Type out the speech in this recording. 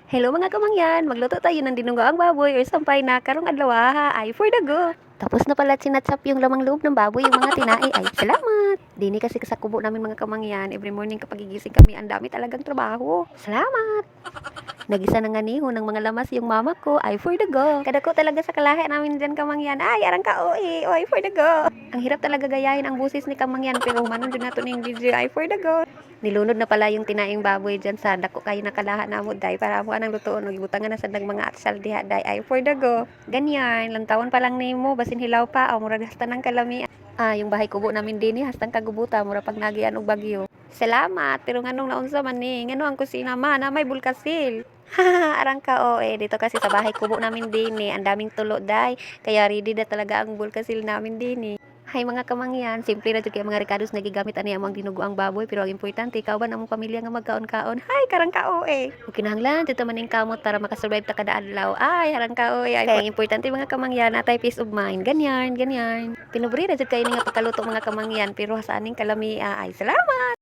Hello mga kamangyan, magluto tayo ng dinugaang baboy or sampay na karong adlaw ay for the go. Tapos na pala sinatsap yung lamang loob ng baboy, yung mga tinai ay salamat. Dini kasi sa kubo namin mga kamangyan, every morning kapag gigising kami, ang dami talagang trabaho. Salamat. Nagisa na nga niho ng mga lamas yung mama ko ay for the go. Kadako talaga sa kalahi namin dyan kamangyan, ay arang ka uy, oy for the go. Ang hirap talaga gayahin ang busis ni kamangyan pero manon dyan nato ning video ay for the go. Nilunod na pala yung tinaing baboy dyan sa dako kayo nakalahan na mo day para mo anang lutoon og ibutangan na sa mga atsal diha day ay for the go. Ganyan, lantawon pa lang nimo basin hilaw pa o murag hasta ng kalami. Yung bahay kubo namin din hastang kagubuta mura pag nagian og bagyo. Salamat, pero nganong naunsa man ni, ngano ang kusina man na may bulkasil. Arang ka dito kasi sa bahay kubo namin din ang daming tulo day, kaya ready na talaga ang bulkasil namin din. Hay mga kamangyan, simple na jud kay mga rekados nga gigamit ani among dinugo ang baboy pero ang importante kauban among pamilya nga magkaon-kaon. Hay karang ka kinahanglan jud ta maning kamot para makasurvive ta kada adlaw. Ay harang ka ay kay ang importante mga kamangyan natay peace of mind. Ganyan, ganyan. Pinubre na jud kay ni nga pagkaluto mga kamangyan pero sa aning kalami ay salamat.